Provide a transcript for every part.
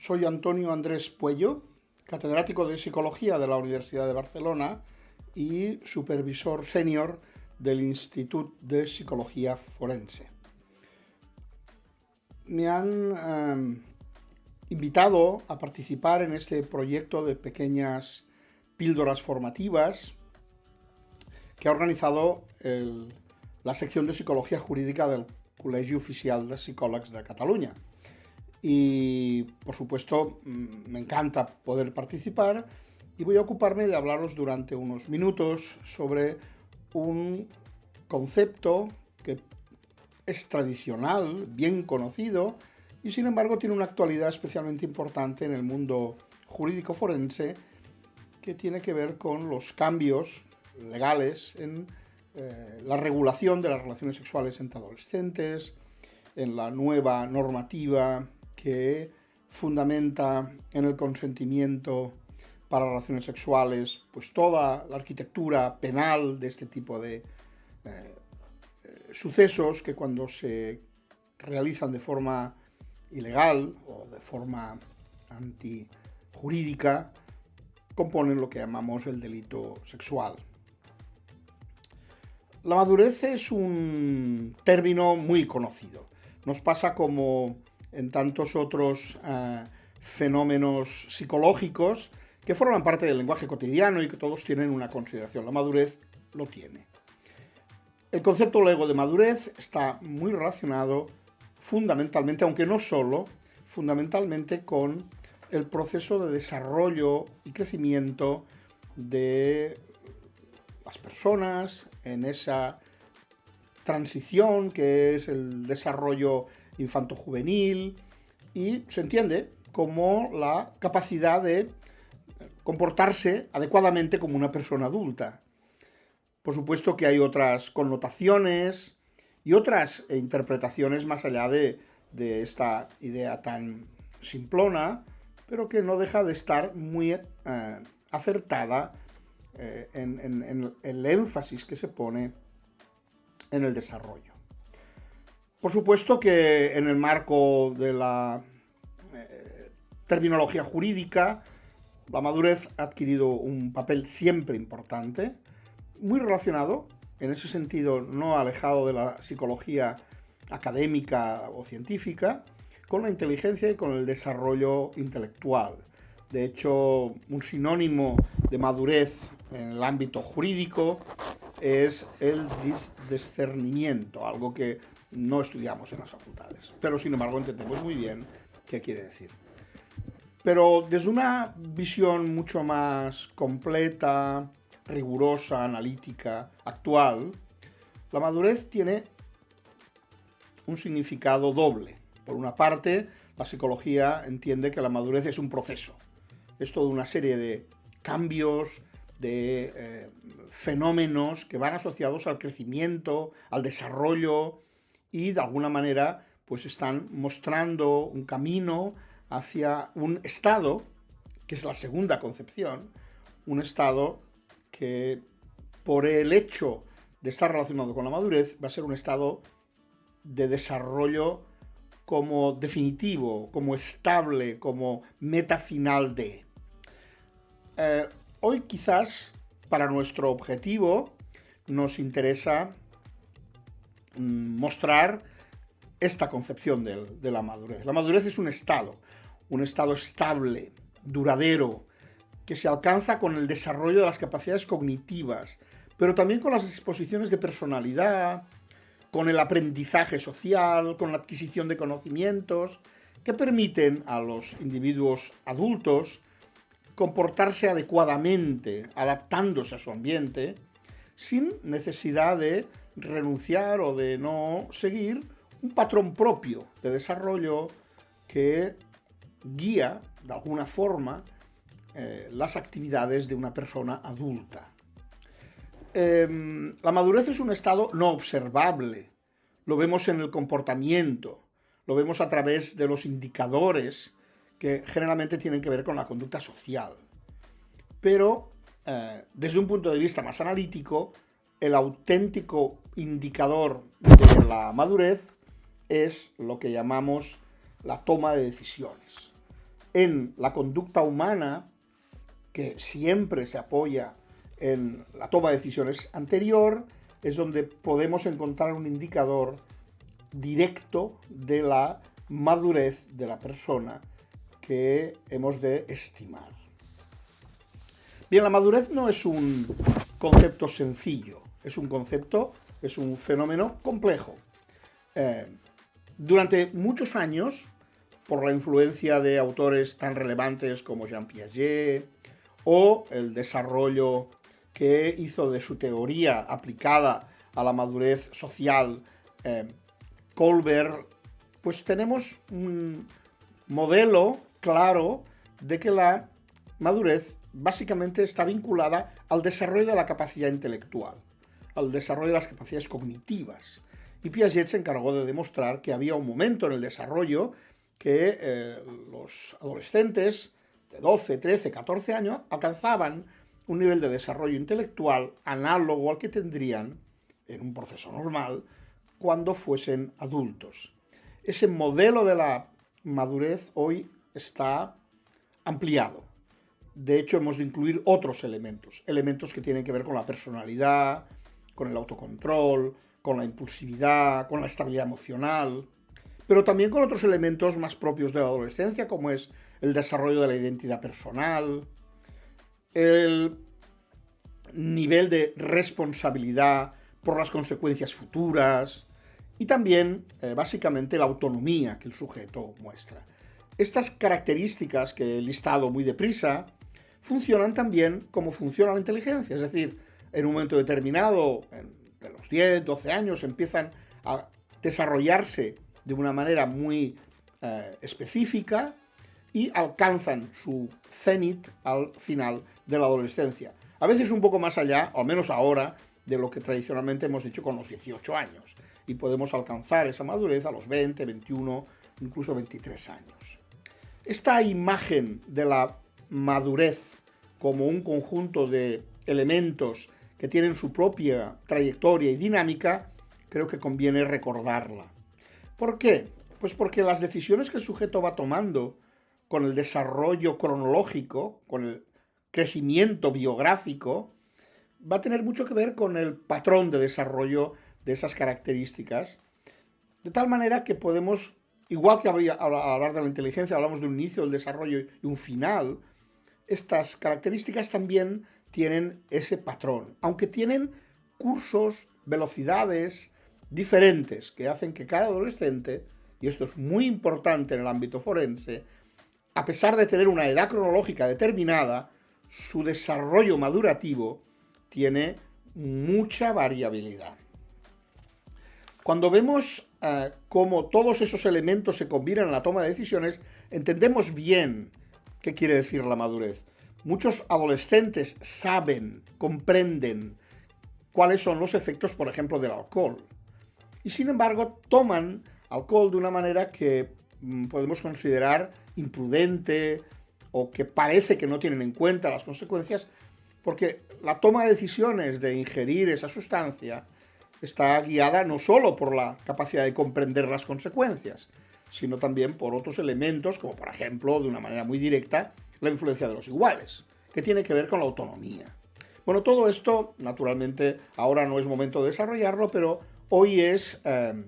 Soy Antonio Andrés Puello, catedrático de Psicología de la Universidad de Barcelona y supervisor senior del Institut de Psicología Forense. Me han invitado a participar en este proyecto de pequeñas píldoras formativas que ha organizado la sección de Psicología Jurídica del Col·legi Oficial de Psicòlegs de Catalunya. Y, por supuesto, me encanta poder participar y voy a ocuparme de hablaros durante unos minutos sobre un concepto que es tradicional, bien conocido y, sin embargo, tiene una actualidad especialmente importante en el mundo jurídico forense, que tiene que ver con los cambios legales en la regulación de las relaciones sexuales entre adolescentes, en la nueva normativa que fundamenta en el consentimiento para relaciones sexuales pues toda la arquitectura penal de este tipo de sucesos que, cuando se realizan de forma ilegal o de forma antijurídica, componen lo que llamamos el delito sexual. La madurez es un término muy conocido. Nos pasa como en tantos otros fenómenos psicológicos que forman parte del lenguaje cotidiano y que todos tienen una consideración. La madurez lo tiene. El concepto luego de madurez está muy relacionado fundamentalmente, aunque no solo, fundamentalmente con el proceso de desarrollo y crecimiento de las personas en esa transición que es el desarrollo infanto-juvenil, y se entiende como la capacidad de comportarse adecuadamente como una persona adulta. Por supuesto que hay otras connotaciones y otras interpretaciones más allá de esta idea tan simplona, pero que no deja de estar muy acertada en el énfasis que se pone en el desarrollo. Por supuesto que en el marco de la terminología jurídica, la madurez ha adquirido un papel siempre importante, muy relacionado, en ese sentido no alejado de la psicología académica o científica, con la inteligencia y con el desarrollo intelectual. De hecho, un sinónimo de madurez en el ámbito jurídico es el discernimiento, algo que no estudiamos en las facultades, pero sin embargo entendemos muy bien qué quiere decir. Pero desde una visión mucho más completa, rigurosa, analítica, actual, la madurez tiene un significado doble. Por una parte, la psicología entiende que la madurez es un proceso. Es toda una serie de cambios, de fenómenos que van asociados al crecimiento, al desarrollo, y de alguna manera pues están mostrando un camino hacia un estado, que es la segunda concepción, un estado que, por el hecho de estar relacionado con la madurez, va a ser un estado de desarrollo como definitivo, como estable, como meta final de. Hoy quizás para nuestro objetivo nos interesa mostrar esta concepción de la madurez. La madurez es un estado estable, duradero, que se alcanza con el desarrollo de las capacidades cognitivas, pero también con las disposiciones de personalidad, con el aprendizaje social, con la adquisición de conocimientos, que permiten a los individuos adultos comportarse adecuadamente, adaptándose a su ambiente, sin necesidad de renunciar o de no seguir un patrón propio de desarrollo que guía, de alguna forma, las actividades de una persona adulta. La madurez es un estado no observable. Lo vemos en el comportamiento, lo vemos a través de los indicadores que generalmente tienen que ver con la conducta social. Pero, desde un punto de vista más analítico, el auténtico indicador de la madurez es lo que llamamos la toma de decisiones. en la conducta humana, que siempre se apoya en la toma de decisiones anterior, es donde podemos encontrar un indicador directo de la madurez de la persona que hemos de estimar. Bien, la madurez no es un concepto sencillo, es un fenómeno complejo. Durante muchos años, por la influencia de autores tan relevantes como Jean Piaget o el desarrollo que hizo de su teoría aplicada a la madurez social Kohlberg, pues tenemos un modelo claro de que la madurez básicamente está vinculada al desarrollo de la capacidad intelectual, al desarrollo de las capacidades cognitivas. Y Piaget se encargó de demostrar que había un momento en el desarrollo que los adolescentes de 12, 13, 14 años alcanzaban un nivel de desarrollo intelectual análogo al que tendrían en un proceso normal cuando fuesen adultos. Ese modelo de la madurez hoy está ampliado. De hecho, hemos de incluir otros elementos que tienen que ver con la personalidad, con el autocontrol, con la impulsividad, con la estabilidad emocional, pero también con otros elementos más propios de la adolescencia, como es el desarrollo de la identidad personal, el nivel de responsabilidad por las consecuencias futuras y también, básicamente, la autonomía que el sujeto muestra. Estas características que he listado muy deprisa funcionan también como funciona la inteligencia, es decir, en un momento determinado, de los 10, 12 años, empiezan a desarrollarse de una manera muy específica y alcanzan su cenit al final de la adolescencia. A veces un poco más allá, o al menos ahora, de lo que tradicionalmente hemos hecho con los 18 años. Y podemos alcanzar esa madurez a los 20, 21, incluso 23 años. Esta imagen de la madurez como un conjunto de elementos que tienen su propia trayectoria y dinámica, creo que conviene recordarla. ¿Por qué? Pues porque las decisiones que el sujeto va tomando con el desarrollo cronológico, con el crecimiento biográfico, va a tener mucho que ver con el patrón de desarrollo de esas características, de tal manera que podemos, igual que al hablar de la inteligencia, hablamos de un inicio del desarrollo y un final, estas características también tienen ese patrón, aunque tienen cursos, velocidades diferentes que hacen que cada adolescente, y esto es muy importante en el ámbito forense, a pesar de tener una edad cronológica determinada, su desarrollo madurativo tiene mucha variabilidad. Cuando vemos cómo todos esos elementos se combinan en la toma de decisiones, entendemos bien qué quiere decir la madurez. Muchos adolescentes saben, comprenden cuáles son los efectos, por ejemplo, del alcohol. Y sin embargo, toman alcohol de una manera que podemos considerar imprudente o que parece que no tienen en cuenta las consecuencias, porque la toma de decisiones de ingerir esa sustancia está guiada no solo por la capacidad de comprender las consecuencias, sino también por otros elementos, como por ejemplo, de una manera muy directa, la influencia de los iguales, que tiene que ver con la autonomía. Bueno, todo esto, naturalmente, ahora no es momento de desarrollarlo, pero hoy es el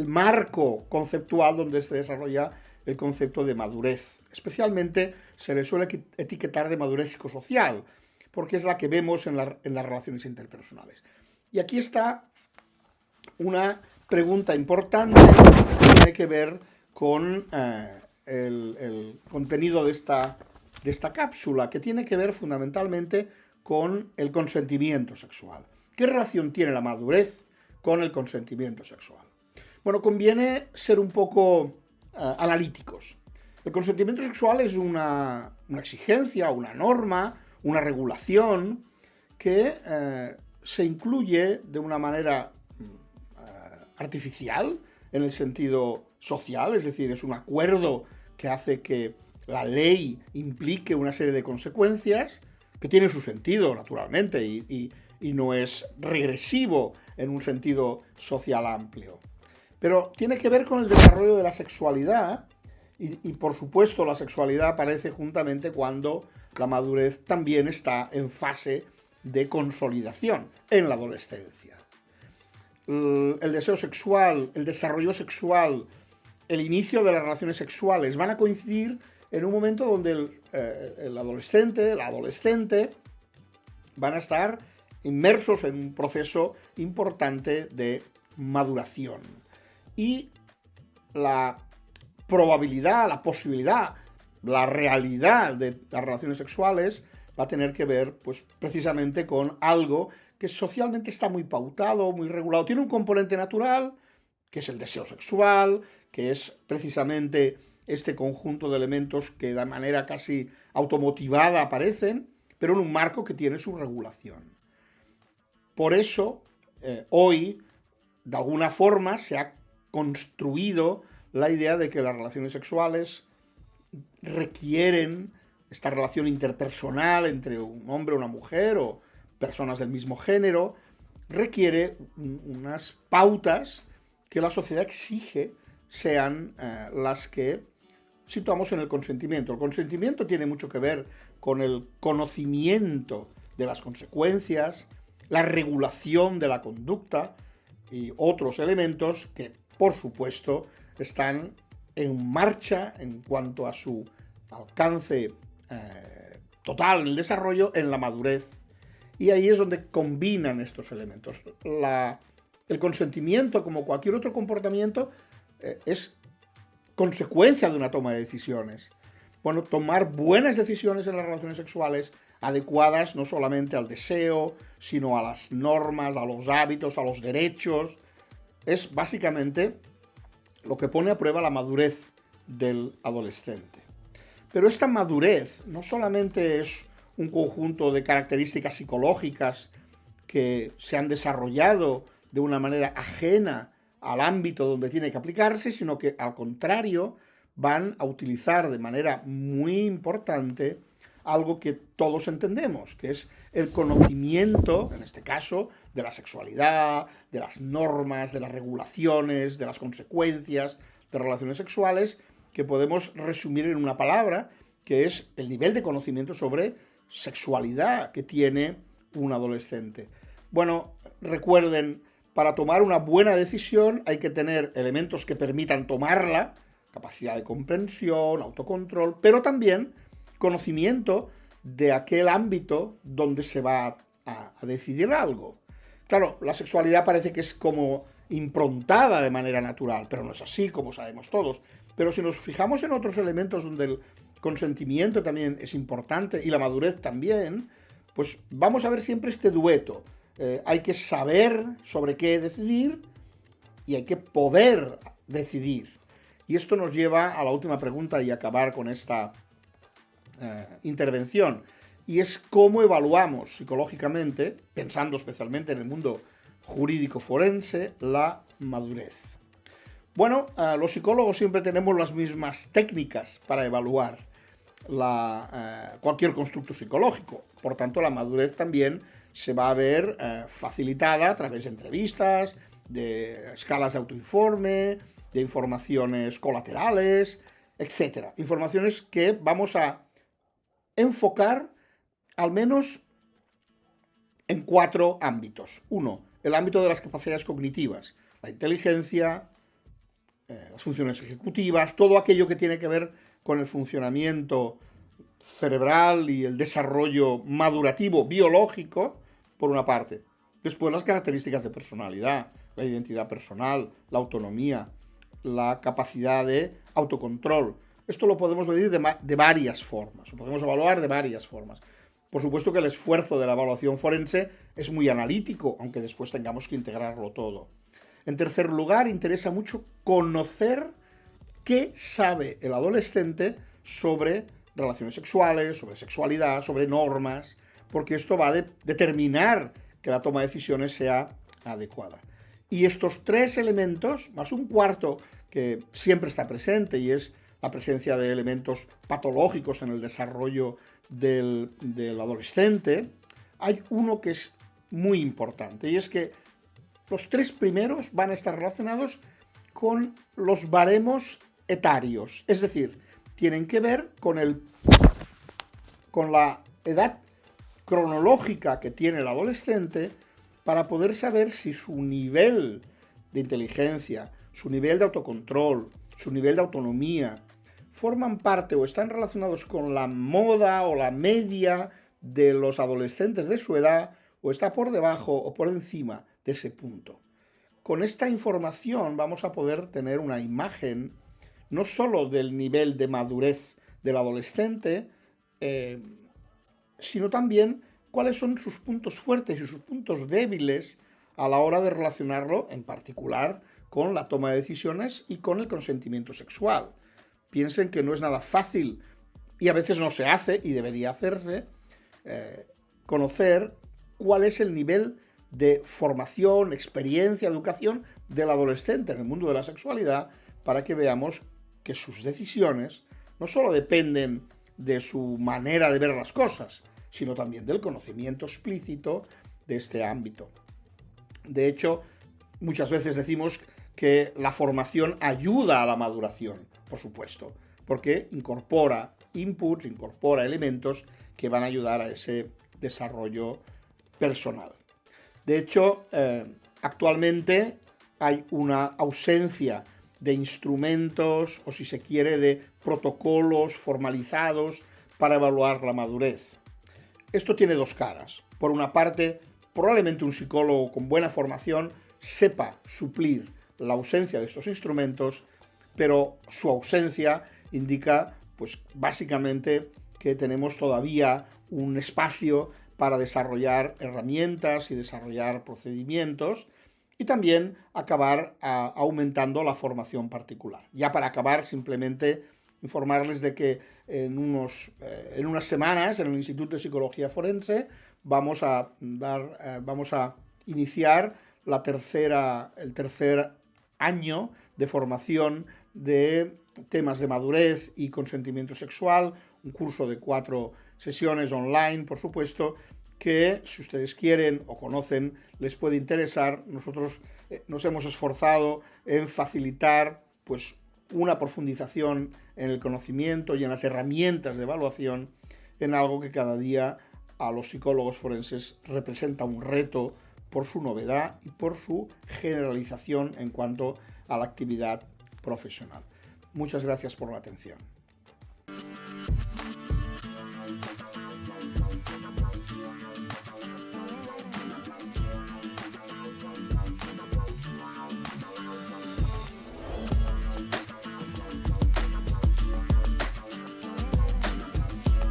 marco conceptual donde se desarrolla el concepto de madurez. Especialmente se le suele etiquetar de madurez psicosocial, porque es la que vemos en las relaciones interpersonales. Y aquí está una pregunta importante que tiene que ver con el contenido de esta cápsula, que tiene que ver fundamentalmente con el consentimiento sexual. ¿Qué relación tiene la madurez con el consentimiento sexual? Bueno, conviene ser un poco analíticos. El consentimiento sexual es una exigencia, una norma, una regulación que se incluye de una manera artificial en el sentido social, es decir, es un acuerdo que hace que la ley implique una serie de consecuencias que tiene su sentido, naturalmente, y no es regresivo en un sentido social amplio. Pero tiene que ver con el desarrollo de la sexualidad Y por supuesto la sexualidad aparece juntamente cuando la madurez también está en fase de consolidación en la adolescencia. El deseo sexual, el desarrollo sexual, el inicio de las relaciones sexuales van a coincidir en un momento donde el adolescente, la adolescente, van a estar inmersos en un proceso importante de maduración. Y la probabilidad, la posibilidad, la realidad de las relaciones sexuales va a tener que ver, pues, precisamente con algo que socialmente está muy pautado, muy regulado. Tiene un componente natural, que es el deseo sexual, que es precisamente este conjunto de elementos que de manera casi automotivada aparecen, pero en un marco que tiene su regulación. Por eso, hoy, de alguna forma, se ha construido la idea de que las relaciones sexuales requieren esta relación interpersonal entre un hombre y una mujer o personas del mismo género, requiere unas pautas que la sociedad exige sean las que situamos en el consentimiento. El consentimiento tiene mucho que ver con el conocimiento de las consecuencias, la regulación de la conducta y otros elementos que, por supuesto, están en marcha en cuanto a su alcance total en el desarrollo, en la madurez. Y ahí es donde combinan estos elementos. El consentimiento, como cualquier otro comportamiento, es consecuencia de una toma de decisiones. Bueno, tomar buenas decisiones en las relaciones sexuales, adecuadas no solamente al deseo, sino a las normas, a los hábitos, a los derechos, es básicamente lo que pone a prueba la madurez del adolescente. Pero esta madurez no solamente es un conjunto de características psicológicas que se han desarrollado de una manera ajena al ámbito donde tiene que aplicarse, sino que al contrario van a utilizar de manera muy importante algo que todos entendemos, que es el conocimiento, en este caso, de la sexualidad, de las normas, de las regulaciones, de las consecuencias de relaciones sexuales, que podemos resumir en una palabra, que es el nivel de conocimiento sobre sexualidad que tiene un adolescente. Bueno, recuerden, para tomar una buena decisión hay que tener elementos que permitan tomarla, capacidad de comprensión, autocontrol, pero también conocimiento de aquel ámbito donde se va a decidir algo. Claro, la sexualidad parece que es como improntada de manera natural, pero no es así, como sabemos todos. Pero si nos fijamos en otros elementos donde el consentimiento también es importante y la madurez también, pues vamos a ver siempre este dueto. Hay que saber sobre qué decidir y hay que poder decidir. Y esto nos lleva a la última pregunta y acabar con esta intervención. Y es cómo evaluamos psicológicamente, pensando especialmente en el mundo jurídico forense, la madurez. Bueno, los psicólogos siempre tenemos las mismas técnicas para evaluar cualquier constructo psicológico. Por tanto, la madurez también se va a ver facilitada a través de entrevistas, de escalas de autoinforme, de informaciones colaterales, etc. Informaciones que vamos a enfocar al menos en 4 ámbitos. 1, el ámbito de las capacidades cognitivas, la inteligencia, las funciones ejecutivas, todo aquello que tiene que ver con el funcionamiento cerebral y el desarrollo madurativo biológico, por una parte. Después las características de personalidad, la identidad personal, la autonomía, la capacidad de autocontrol. Esto lo podemos medir de varias formas, lo podemos evaluar de varias formas. Por supuesto que el esfuerzo de la evaluación forense es muy analítico, aunque después tengamos que integrarlo todo. En tercer lugar, interesa mucho conocer qué sabe el adolescente sobre relaciones sexuales, sobre sexualidad, sobre normas, porque esto va a determinar que la toma de decisiones sea adecuada. Y estos 3 elementos, más un cuarto que siempre está presente, y es la presencia de elementos patológicos en el desarrollo del adolescente, hay uno que es muy importante, y es que los 3 primeros van a estar relacionados con los baremos etarios, es decir, tienen que ver con la edad cronológica que tiene el adolescente para poder saber si su nivel de inteligencia, su nivel de autocontrol, su nivel de autonomía, forman parte o están relacionados con la moda o la media de los adolescentes de su edad, o está por debajo o por encima de ese punto. Con esta información vamos a poder tener una imagen no solo del nivel de madurez del adolescente, sino también cuáles son sus puntos fuertes y sus puntos débiles a la hora de relacionarlo, en particular, con la toma de decisiones y con el consentimiento sexual. Piensen que no es nada fácil, y a veces no se hace, y debería hacerse, conocer cuál es el nivel de formación, experiencia, educación del adolescente en el mundo de la sexualidad, para que veamos que sus decisiones no solo dependen de su manera de ver las cosas, sino también del conocimiento explícito de este ámbito. De hecho, muchas veces decimos que la formación ayuda a la maduración, por supuesto, porque incorpora inputs, incorpora elementos que van a ayudar a ese desarrollo personal. De hecho, actualmente hay una ausencia de instrumentos, o si se quiere, de protocolos formalizados para evaluar la madurez. Esto tiene dos caras. Por una parte, probablemente un psicólogo con buena formación sepa suplir la ausencia de estos instrumentos, pero su ausencia indica, pues básicamente, que tenemos todavía un espacio para desarrollar herramientas y desarrollar procedimientos, y también acabar aumentando la formación particular. Ya para acabar, simplemente informarles de que en unas semanas en el Instituto de Psicología Forense vamos a iniciar el tercer año de formación de temas de madurez y consentimiento sexual, un curso de 4 sesiones online, por supuesto, que si ustedes quieren o conocen les puede interesar. Nosotros nos hemos esforzado en facilitar pues una profundización en el conocimiento y en las herramientas de evaluación, en algo que cada día a los psicólogos forenses representa un reto por su novedad y por su generalización en cuanto a la actividad profesional. Muchas gracias por la atención.